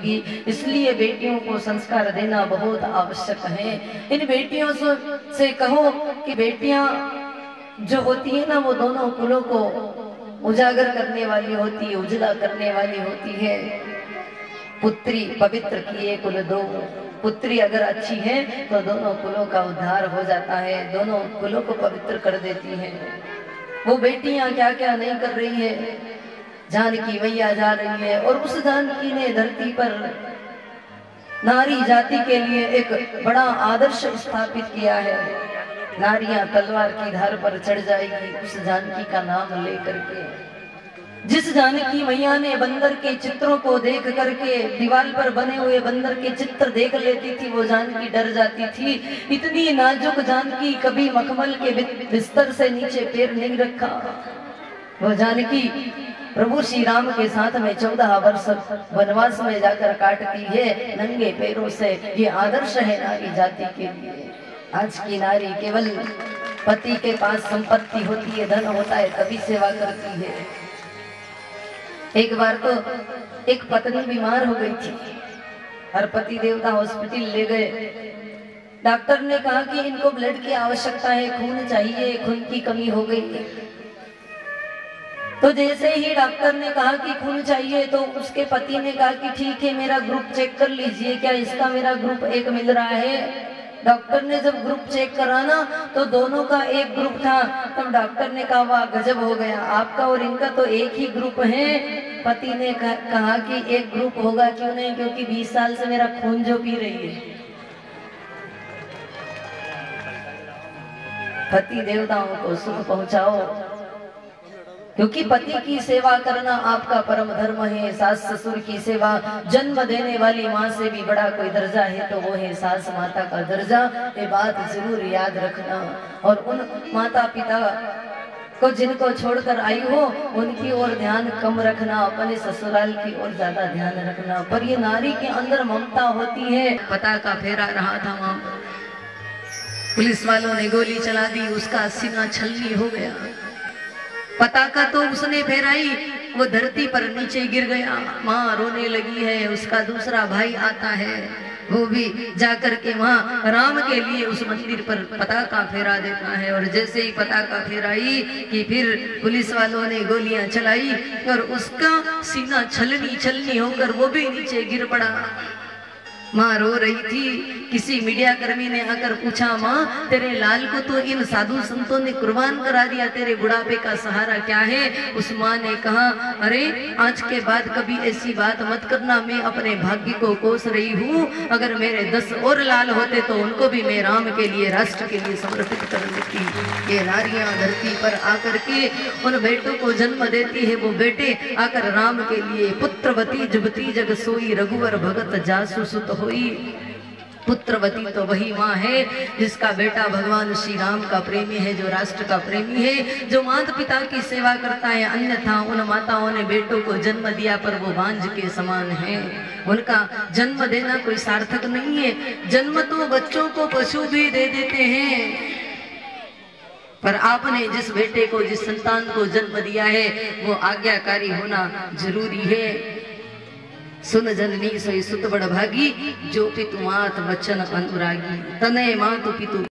होगी। इसलिए बेटियों को संस्कार देना बहुत आवश्यक है। इन बेटियों से कहो कि बेटियां जो होती है ना, वो दोनों कुलों को उजागर करने वाली होती है, उजला करने वाली होती है। पुत्री पवित्र किए कुल दो, पुत्री अगर अच्छी है तो दोनों कुलों का उद्धार हो जाता है, दोनों कुलों को पवित्र कर देती है। वो बेटियां क्या क्या नहीं कर रही है। जानकी मैया जा रही है और उस जानकी ने धरती पर नारी जाति के लिए एक बड़ा आदर्श स्थापित किया है। नारियां तलवार की धार पर चढ़ जाएगी उस जानकी का नाम लेकर के। जिस जानकी मैया ने बंदर के चित्रों को देख करके दीवार पर बने हुए बंदर के चित्र देख लेती थी, वो जानकी डर जाती थी। इतनी नाजुक जानकी कभी मखमल के बिस्तर से नीचे पैर नहीं रखा। वो जानकी प्रभु श्री राम के साथ में 14 वर्ष वनवास में जाकर काटती है नंगे पैरों से। ये आदर्श है नारी जाति के लिए। आज की नारी केवल पति के पास संपत्ति होती है, धन होता है, तभी सेवा करती है। एक बार तो एक पत्नी बीमार हो गई थी और पति देवता हॉस्पिटल ले गए। डॉक्टर ने कहा कि इनको ब्लड की आवश्यकता है, खून चाहिए, खून की कमी हो गई। तो जैसे ही डॉक्टर ने कहा कि खून चाहिए तो उसके पति ने कहा कि ठीक है, मेरा ग्रुप चेक कर लीजिए, क्या इसका मेरा ग्रुप एक मिल रहा है। डॉक्टर ने जब ग्रुप चेक करा ना तो दोनों का एक ग्रुप था। तब डॉक्टर ने कहा वाह गजब हो गया, आपका और इनका तो एक ही ग्रुप है। पति ने कहा कि एक ग्रुप होगा क्यों नहीं, क्योंकि 20 साल से मेरा खून जो पी रही है। पति देवताओं को सुख पहुंचाओ, क्योंकि पति की सेवा करना आपका परम धर्म है। सास ससुर की सेवा, जन्म देने वाली माँ से भी बड़ा कोई दर्जा है तो वो है सास माता का दर्जा। ये बात जरूर याद रखना। और उन माता पिता को जिनको छोड़कर आई हो उनकी ओर ध्यान कम रखना, अपने ससुराल की ओर ज्यादा ध्यान रखना। पर ये नारी के अंदर ममता होती है। पताका फहरा रहा था वहां, पुलिस वालों ने गोली चला दी, उसका सीना छलनी हो गया। पताका तो उसने फहराई, वो धरती पर नीचे गिर गया। माँ रोने लगी है, उसका दूसरा भाई आता है, वो भी जाकर के वहाँ राम के लिए उस मंदिर पर पताका फहरा देता है। और जैसे ही पताका फहराई कि फिर पुलिस वालों ने गोलियां चलाई और उसका सीना छलनी छलनी होकर वो भी नीचे गिर पड़ा। माँ रो रही थी। किसी मीडिया कर्मी ने आकर पूछा, माँ तेरे लाल को तो इन साधु संतों ने कुर्बान करा दिया, तेरे बुढ़ापे का सहारा क्या है। उस माँ ने कहा, अरे आज के बाद कभी ऐसी बात मत करना, मैं अपने भाग्य को कोस रही हूँ। अगर मेरे 10 और लाल होते तो उनको भी मैं राम के लिए, राष्ट्र के लिए समर्पित कर देती। ये नारियां धरती पर आकर के उन बेटों को जन्म देती है। वो बेटे आकर राम के लिए, पुत्रवती जुबती जग सोई, रघुवर भगत जासु सुत होई। पुत्रवती तो वही माँ है जिसका बेटा भगवान श्री राम का प्रेमी है, जो राष्ट्र का प्रेमी है, जो माता पिता की सेवा करता है। अन्यथा उन माताओं ने बेटों को जन्म दिया पर वो बांझ के समान है। उनका जन्म देना कोई सार्थक नहीं है। जन्म तो बच्चों को पशु भी दे देते हैं, पर आपने जिस बेटे को, जिस संतान को जन्म दिया है वो आज्ञाकारी होना जरूरी है। सुन जननी सोई सुत बड़ भागी, जो पितु मात वचन अनुरागी। तनय मातु पितु